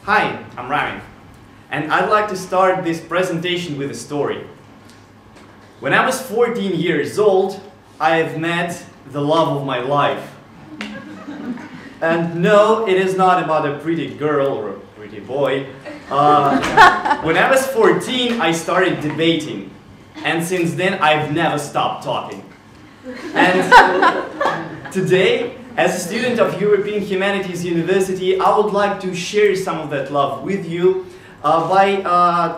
Hi, I'm Rammi, and I'd like to start this presentation with a story. When I was 14 years old, I have met the love of my life. And no, it is not about a pretty girl or a pretty boy. When I was 14, I started debating, and since then I've never stopped talking. And today, as a student of European Humanities University, I would like to share some of that love with you by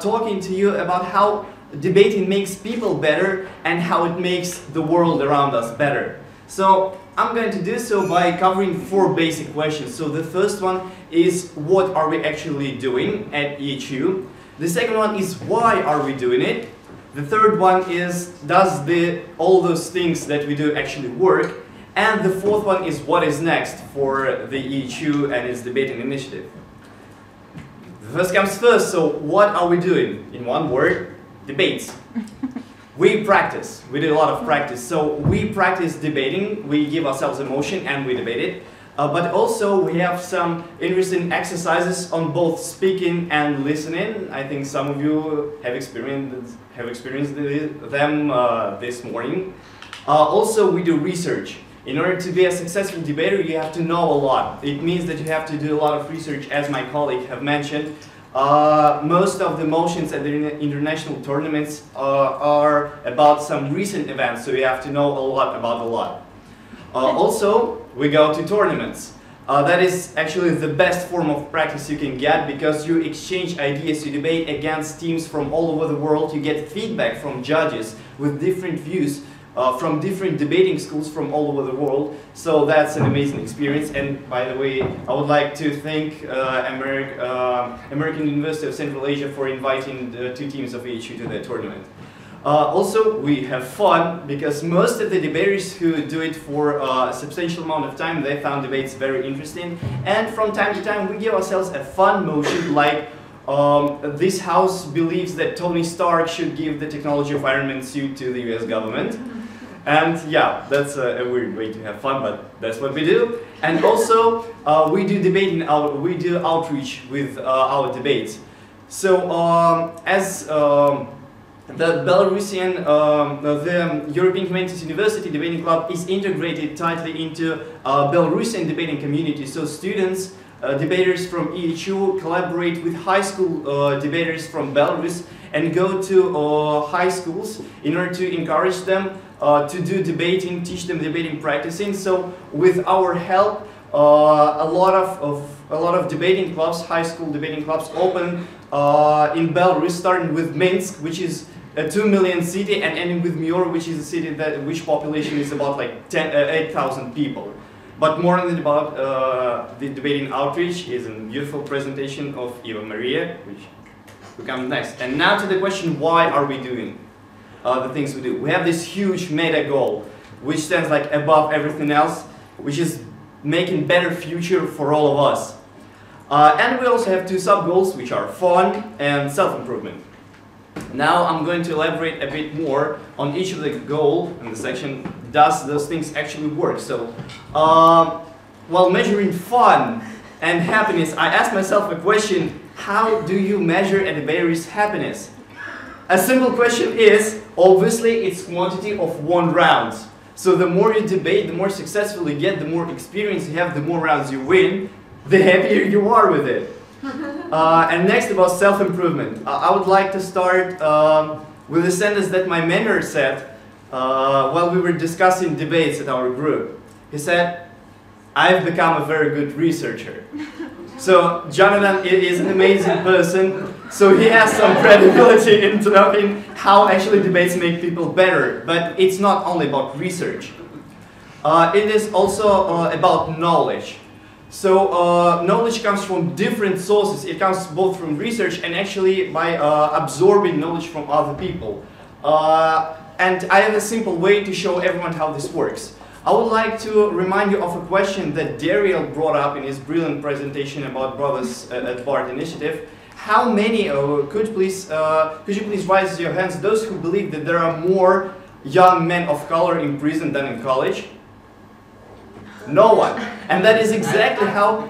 talking to you about how debating makes people better and how it makes the world around us better. So I'm going to do so by covering 4 basic questions. So the first one is, what are we actually doing at EHU? The second one is, why are we doing it? The third one is, does all those things that we do actually work? And the fourth one is, what is next for the EHU and its debating initiative? The first comes first, so what are we doing? In one word, debates. We practice, we do a lot of practice. So we practice debating, we give ourselves a motion and we debate it. But also we have some interesting exercises on both speaking and listening. I think some of you have experienced them this morning. Also we do research. In order to be a successful debater, you have to know a lot. It means that you have to do a lot of research, as my colleague have mentioned. Most of the motions at the international tournaments are about some recent events, so you have to know a lot about a lot. Also, we go to tournaments. That is actually the best form of practice you can get, because you exchange ideas, you debate against teams from all over the world, you get feedback from judges with different views from different debating schools from all over the world. So that's an amazing experience. And by the way, I would like to thank American University of Central Asia for inviting the 2 teams of EHU to the tournament. Also, we have fun, because most of the debaters who do it for a substantial amount of time, they found debates very interesting. And from time to time, we give ourselves a fun motion, like this house believes that Tony Stark should give the technology of Iron Man suit to the US government. And yeah, that's a weird way to have fun, but that's what we do. And also, we do debating, we do outreach with our debates. So as the Belarusian, the European Humanities University Debating Club is integrated tightly into Belarusian debating community. So students, debaters from EHU collaborate with high school debaters from Belarus and go to high schools in order to encourage them to do debating, teach them debating practicing. So with our help, a lot of debating clubs, high school debating clubs, open in Belarus, starting with Minsk, which is a 2 million city, and ending with Myur, which is a city which population is about like 8,000 people. But more than about the debating outreach is a beautiful presentation of Eva Maria, which will come next. And now to the question, why are we doing the things we do? We have this huge meta goal, which stands like above everything else, which is making better future for all of us. And we also have 2 sub-goals, which are fun and self-improvement. Now I'm going to elaborate a bit more on each of the goals in the section, does those things actually work? So, while measuring fun and happiness, I asked myself a question, how do you measure a debater's happiness? A simple question is, obviously, it's quantity of won rounds. So the more you debate, the more successful you get, the more experience you have, the more rounds you win, the happier you are with it. And next, about self-improvement. I would like to start with a sentence that my mentor said while we were discussing debates at our group. He said, "I've become a very good researcher." So Jonathan is an amazing person, so he has some credibility in knowing how actually debates make people better. But it's not only about research. It is also about knowledge. So knowledge comes from different sources. It comes both from research and actually by absorbing knowledge from other people. And I have a simple way to show everyone how this works. I would like to remind you of a question that Daryl brought up in his brilliant presentation about Brothers at BART initiative. How many, could you please raise your hands, those who believe that there are more young men of color in prison than in college? No one. And that is exactly how...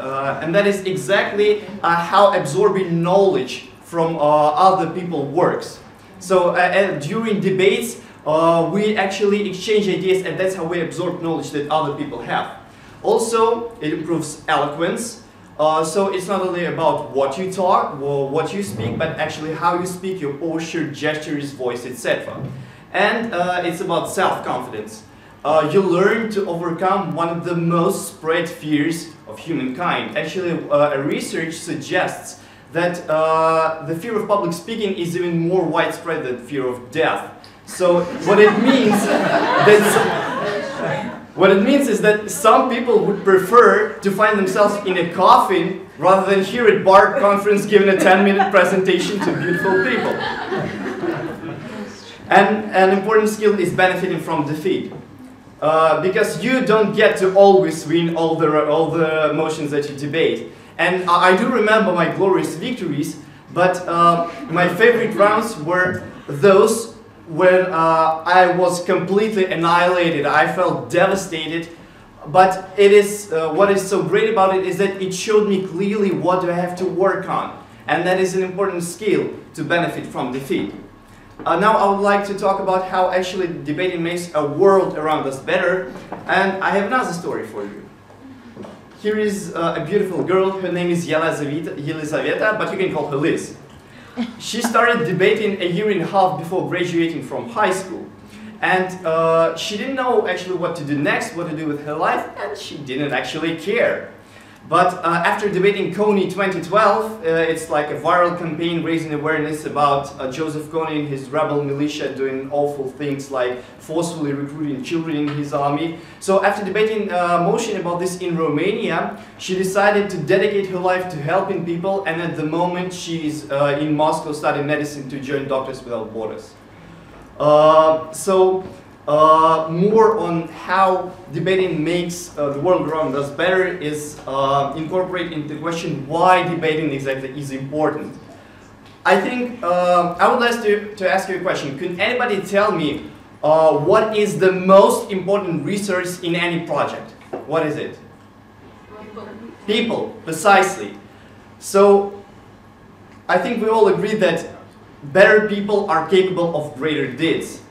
and that is exactly how absorbing knowledge from other people works. So during debates, we actually exchange ideas, and that's how we absorb knowledge that other people have. Also, it improves eloquence. So it's not only about what you talk or what you speak, but actually how you speak, your posture, gestures, voice, etc. And it's about self-confidence. You learn to overcome one of the most spread fears of humankind. Actually, research suggests that the fear of public speaking is even more widespread than fear of death. So what it means is that some people would prefer to find themselves in a coffin rather than here at bar conference giving a 10-minute presentation to beautiful people. And an important skill is benefiting from defeat. Because you don't get to always win all the motions that you debate. And I do remember my glorious victories, but my favorite rounds were those when I was completely annihilated. I felt devastated. But it is what is so great about it is that it showed me clearly what I have to work on. And that is an important skill to benefit from defeat. Now I would like to talk about how actually debating makes a world around us better, and I have another story for you. Here is a beautiful girl. Her name is Yelizaveta, but you can call her Liz. She started debating a year and a half before graduating from high school, and she didn't know actually what to do next, what to do with her life, and she didn't actually care. But after debating Kony 2012, it's like a viral campaign raising awareness about Joseph Kony and his rebel militia doing awful things like forcefully recruiting children in his army. So after debating a motion about this in Romania, she decided to dedicate her life to helping people, and at the moment she's in Moscow studying medicine to join Doctors Without Borders. More on how debating makes the world around us better is incorporated into the question why debating exactly is important. I think I would like to ask you a question. Could anybody tell me what is the most important research in any project? What is it? People, precisely. So I think we all agree that better people are capable of greater deeds.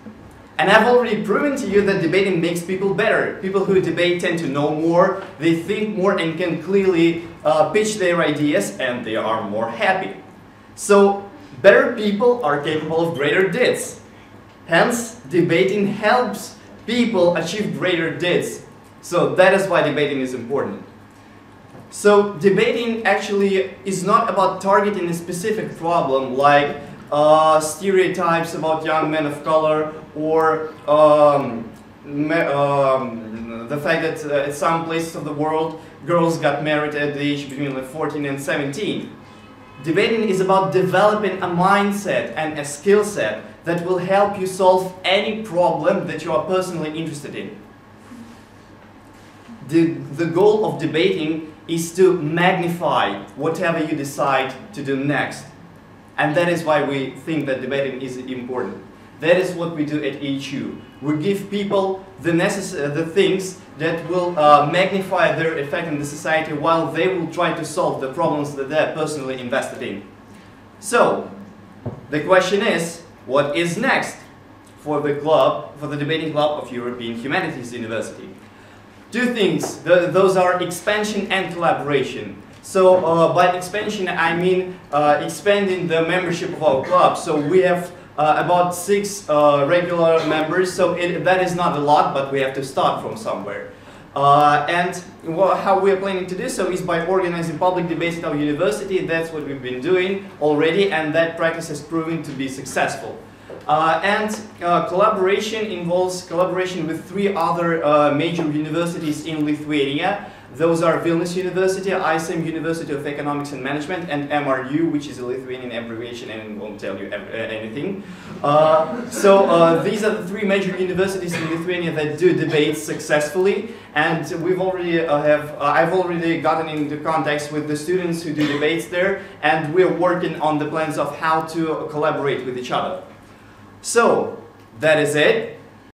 And I've already proven to you that debating makes people better. People who debate tend to know more, they think more and can clearly pitch their ideas, and they are more happy. So, better people are capable of greater deeds. Hence, debating helps people achieve greater deeds. So that is why debating is important. So, debating actually is not about targeting a specific problem like stereotypes about young men of color, or the fact that at some places of the world girls got married at the age between 14 and 17. Debating is about developing a mindset and a skill set that will help you solve any problem that you are personally interested in. The goal of debating is to magnify whatever you decide to do next. And that is why we think that debating is important. That is what we do at EHU. We give people the things that will magnify their effect in the society while they will try to solve the problems that they're personally invested in. So, the question is, what is next for the club, for the debating club of European Humanities University? Two things. Those are expansion and collaboration. So by expansion I mean expanding the membership of our club. So we have about 6 regular members, so that is not a lot, but we have to start from somewhere. How we are planning to do so is by organizing public debates at our university. That's what we've been doing already, and that practice has proven to be successful. Collaboration involves collaboration with 3 other major universities in Lithuania. Those are Vilnius University, ISM University of Economics and Management, and MRU, which is a Lithuanian abbreviation and won't tell you anything. These are the 3 major universities in Lithuania that do debates successfully, and I've already gotten into contacts with the students who do debates there, and we're working on the plans of how to collaborate with each other. So, that is it.